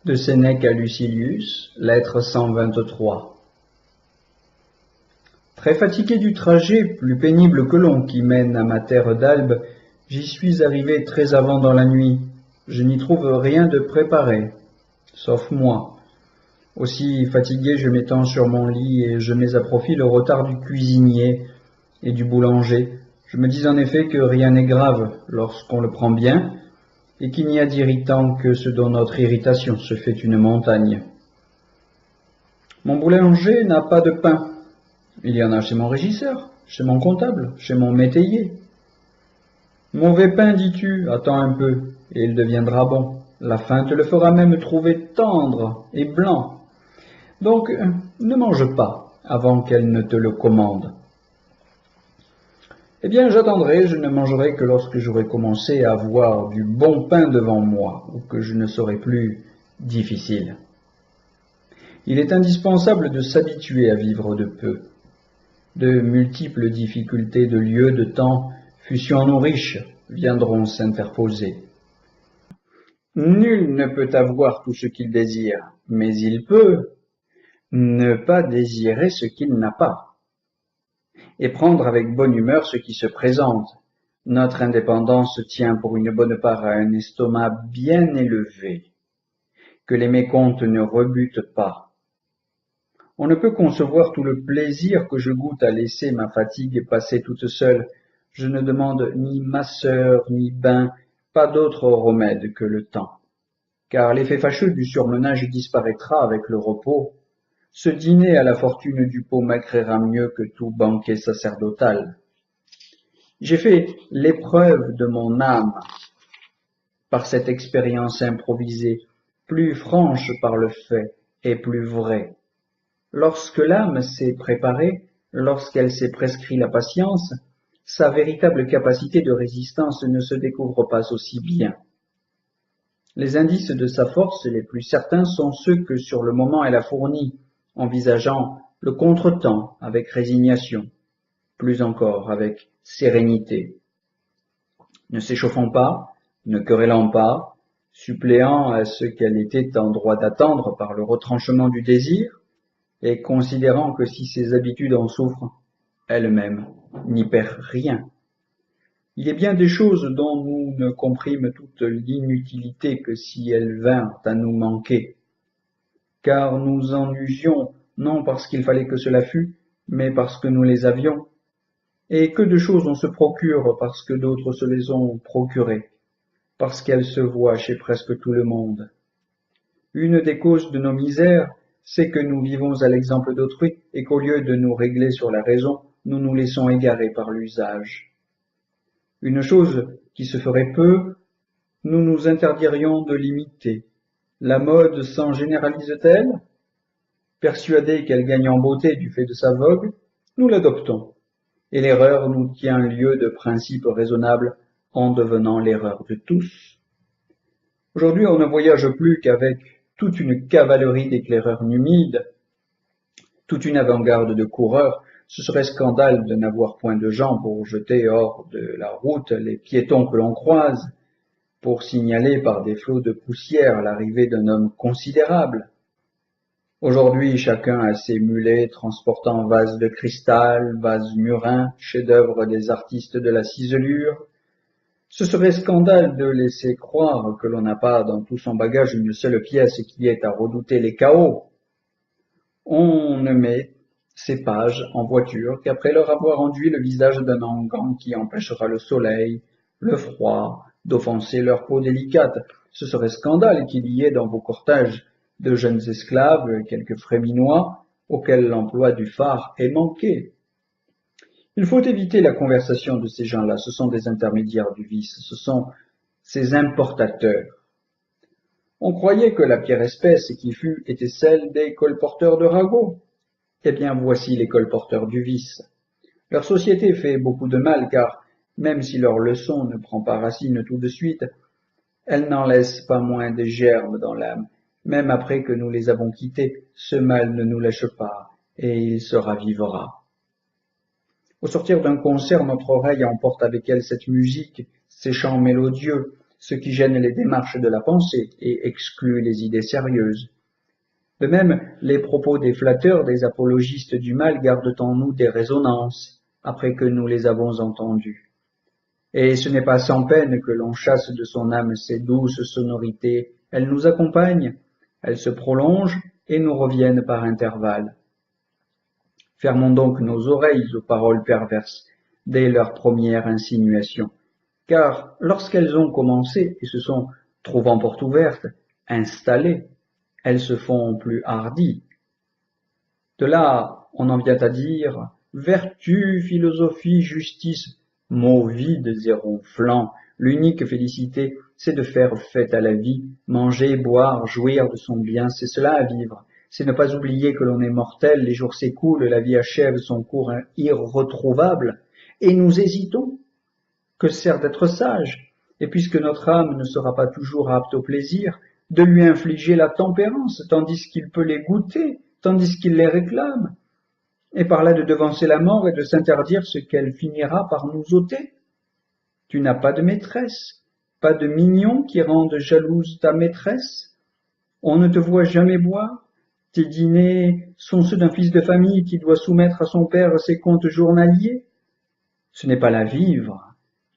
De Sénèque à Lucilius, lettre 123. Très fatigué du trajet, plus pénible que long, qui mène à ma terre d'Albe, j'y suis arrivé très avant dans la nuit. Je n'y trouve rien de préparé, sauf moi. Aussi fatigué, je m'étends sur mon lit et je mets à profit le retard du cuisinier et du boulanger. Je me dis en effet que rien n'est grave lorsqu'on le prend bien, et qu'il n'y a d'irritant que ce dont notre irritation se fait une montagne. Mon boulanger n'a pas de pain. Il y en a chez mon régisseur, chez mon comptable, chez mon métayer. Mauvais pain, dis-tu, attends un peu, et il deviendra bon. La faim te le fera même trouver tendre et blanc. Donc, ne mange pas avant qu'elle ne te le commande. Eh bien, j'attendrai, je ne mangerai que lorsque j'aurai commencé à avoir du bon pain devant moi, ou que je ne serai plus difficile. Il est indispensable de s'habituer à vivre de peu. De multiples difficultés de lieu, de temps, fussionnons riches, viendront s'interposer. Nul ne peut avoir tout ce qu'il désire, mais il peut ne pas désirer ce qu'il n'a pas, et prendre avec bonne humeur ce qui se présente. Notre indépendance tient pour une bonne part à un estomac bien élevé, que les mécomptes ne rebutent pas. On ne peut concevoir tout le plaisir que je goûte à laisser ma fatigue passer toute seule. Je ne demande ni masseur, ni bain, pas d'autre remède que le temps. Car l'effet fâcheux du surmenage disparaîtra avec le repos. Ce dîner à la fortune du pot m'agréera mieux que tout banquet sacerdotal. J'ai fait l'épreuve de mon âme par cette expérience improvisée, plus franche par le fait et plus vraie. Lorsque l'âme s'est préparée, lorsqu'elle s'est prescrit la patience, sa véritable capacité de résistance ne se découvre pas aussi bien. Les indices de sa force les plus certains sont ceux que sur le moment elle a fournis, envisageant le contretemps avec résignation, plus encore avec sérénité. Ne s'échauffant pas, ne querellant pas, suppléant à ce qu'elle était en droit d'attendre par le retranchement du désir, et considérant que si ses habitudes en souffrent, elle-même n'y perd rien. Il est bien des choses dont nous ne comprîmes toute l'inutilité que si elles vinrent à nous manquer, car nous en usions non parce qu'il fallait que cela fût, mais parce que nous les avions. Et que de choses on se procure parce que d'autres se les ont procurées, parce qu'elles se voient chez presque tout le monde. Une des causes de nos misères, c'est que nous vivons à l'exemple d'autrui et qu'au lieu de nous régler sur la raison, nous nous laissons égarer par l'usage. Une chose qui se ferait peu, nous nous interdirions de l'imiter. La mode s'en généralise-t-elle? Persuadés qu'elle gagne en beauté du fait de sa vogue, nous l'adoptons. Et l'erreur nous tient lieu de principe raisonnable en devenant l'erreur de tous. Aujourd'hui, on ne voyage plus qu'avec toute une cavalerie d'éclaireurs numides, toute une avant-garde de coureurs. Ce serait scandale de n'avoir point de gens pour jeter hors de la route les piétons que l'on croise, pour signaler par des flots de poussière l'arrivée d'un homme considérable. Aujourd'hui, chacun a ses mulets transportant vases de cristal, vases murins, chefs-d'œuvre des artistes de la ciselure. Ce serait scandale de laisser croire que l'on n'a pas dans tout son bagage une seule pièce qui est à redouter les chaos. On ne met ces pages en voiture qu'après leur avoir enduit le visage d'un onguent qui empêchera le soleil, le froid, d'offenser leur peau délicate. Ce serait scandale qu'il y ait dans vos cortèges de jeunes esclaves, quelques fréminois, auxquels l'emploi du phare est manqué. Il faut éviter la conversation de ces gens-là, ce sont des intermédiaires du vice, ce sont ces importateurs. On croyait que la pierre espèce qui fut était celle des colporteurs de ragots. Eh bien, voici les colporteurs du vice. Leur société fait beaucoup de mal, car même si leur leçon ne prend pas racine tout de suite, elle n'en laisse pas moins des germes dans l'âme. Même après que nous les avons quittés, ce mal ne nous lâche pas, et il se ravivera. Au sortir d'un concert, notre oreille emporte avec elle cette musique, ces chants mélodieux, ce qui gêne les démarches de la pensée et exclut les idées sérieuses. De même, les propos des flatteurs, des apologistes du mal gardent en nous des résonances, après que nous les avons entendus. Et ce n'est pas sans peine que l'on chasse de son âme ces douces sonorités. Elles nous accompagnent, elles se prolongent et nous reviennent par intervalles. Fermons donc nos oreilles aux paroles perverses dès leur première insinuation, car lorsqu'elles ont commencé et se sont, trouvant porte ouverte, installées, elles se font plus hardies. De là, on en vient à dire vertu, philosophie, justice, mots vides et ronflants. L'unique félicité, c'est de faire fête à la vie, manger, boire, jouir de son bien, c'est cela à vivre. C'est ne pas oublier que l'on est mortel, les jours s'écoulent, la vie achève son cours irretrouvable, et nous hésitons. Que sert d'être sage? Et puisque notre âme ne sera pas toujours apte au plaisir, de lui infliger la tempérance, tandis qu'il peut les goûter, tandis qu'il les réclame, et par là de devancer la mort et de s'interdire ce qu'elle finira par nous ôter. Tu n'as pas de maîtresse, pas de mignon qui rende jalouse ta maîtresse. On ne te voit jamais boire. Tes dîners sont ceux d'un fils de famille qui doit soumettre à son père ses comptes journaliers. Ce n'est pas la vivre,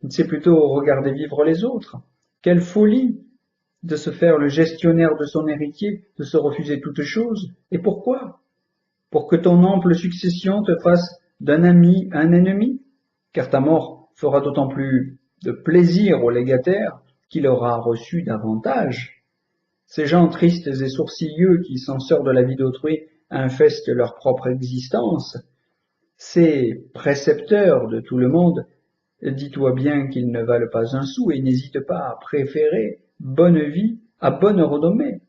c'est plutôt regarder vivre les autres. Quelle folie de se faire le gestionnaire de son héritier, de se refuser toute chose. Et pourquoi? Pour que ton ample succession te fasse d'un ami un ennemi, car ta mort fera d'autant plus de plaisir au légataire qu'il aura reçu davantage. Ces gens tristes et sourcilleux qui, censeurs de la vie d'autrui, infestent leur propre existence, ces précepteurs de tout le monde, dis-toi bien qu'ils ne valent pas un sou et n'hésite pas à préférer bonne vie à bonne renommée.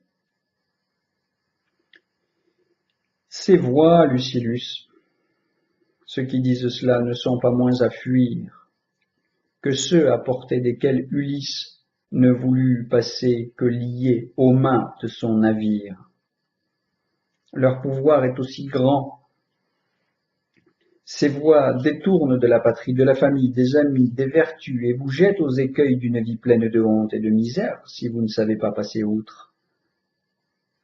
Ces voix, Lucilius, ceux qui disent cela ne sont pas moins à fuir que ceux à portée desquels Ulysse ne voulut passer que lié aux mains de son navire. Leur pouvoir est aussi grand. Ces voix détournent de la patrie, de la famille, des amis, des vertus, et vous jettent aux écueils d'une vie pleine de honte et de misère, si vous ne savez pas passer outre.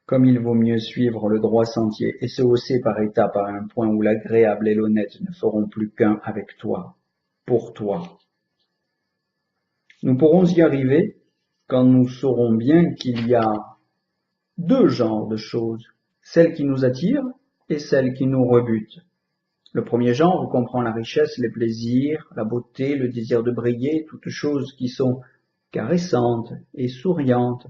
Comme il vaut mieux suivre le droit sentier et se hausser par étapes à un point où l'agréable et l'honnête ne feront plus qu'un avec toi, pour toi. Nous pourrons y arriver quand nous saurons bien qu'il y a deux genres de choses, celles qui nous attirent et celles qui nous rebutent. Le premier genre comprend la richesse, les plaisirs, la beauté, le désir de briller, toutes choses qui sont caressantes et souriantes.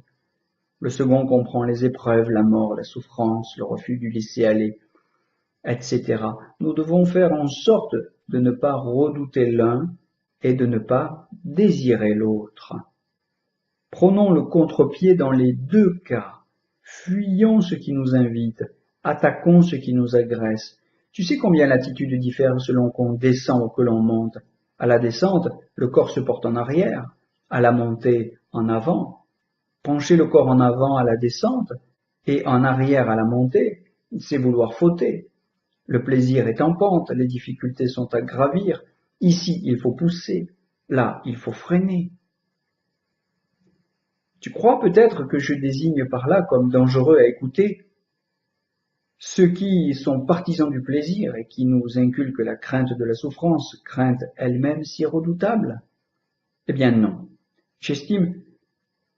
Le second comprend les épreuves, la mort, la souffrance, le refus du laisser-aller, etc. Nous devons faire en sorte de ne pas redouter l'un et de ne pas désirer l'autre. Prenons le contre-pied dans les deux cas. Fuyons ce qui nous invite, attaquons ce qui nous agresse. Tu sais combien l'attitude diffère selon qu'on descend ou que l'on monte. À la descente, le corps se porte en arrière, à la montée, en avant. Pencher le corps en avant à la descente et en arrière à la montée, c'est vouloir fauter. Le plaisir est en pente, les difficultés sont à gravir. Ici, il faut pousser, là, il faut freiner. Tu crois peut-être que je désigne par là comme dangereux à écouter ceux qui sont partisans du plaisir et qui nous inculquent la crainte de la souffrance, crainte elle-même si redoutable? Eh bien non. J'estime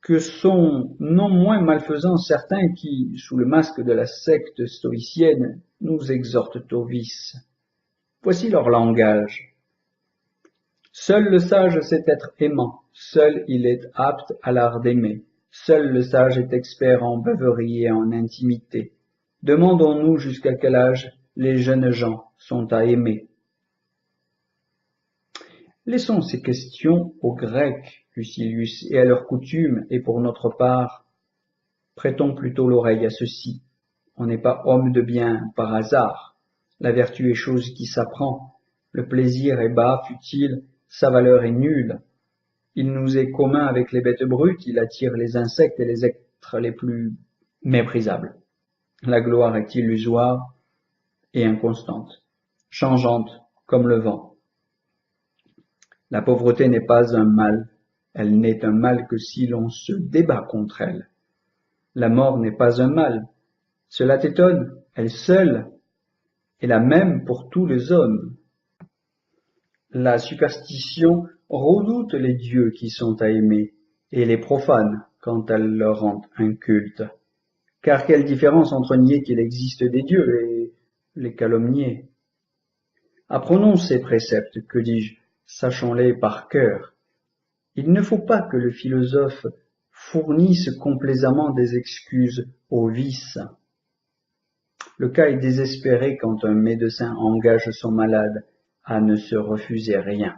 que sont non moins malfaisants certains qui, sous le masque de la secte stoïcienne, nous exhortent au vice. Voici leur langage. Seul le sage sait être aimant, seul il est apte à l'art d'aimer, seul le sage est expert en beuverie et en intimité. Demandons-nous jusqu'à quel âge les jeunes gens sont à aimer. Laissons ces questions aux Grecs, Lucilius, et à leurs coutumes, et pour notre part, prêtons plutôt l'oreille à ceci. On n'est pas homme de bien par hasard. La vertu est chose qui s'apprend. Le plaisir est bas, futile, sa valeur est nulle. Il nous est commun avec les bêtes brutes, il attire les insectes et les êtres les plus méprisables. La gloire est illusoire et inconstante, changeante comme le vent. La pauvreté n'est pas un mal, Elle n'est un mal que si l'on se débat contre elle. La mort n'est pas un mal. Cela t'étonne, elle seule est la même pour tous les hommes. La superstition redoute les dieux qui sont à aimer, et les profane quand elle leur rend un culte. Car quelle différence entre nier qu'il existe des dieux et les calomnier? Apprenons ces préceptes, que dis-je, sachons-les par cœur. Il ne faut pas que le philosophe fournisse complaisamment des excuses au vice. Le cas est désespéré quand un médecin engage son malade à ne se refuser rien.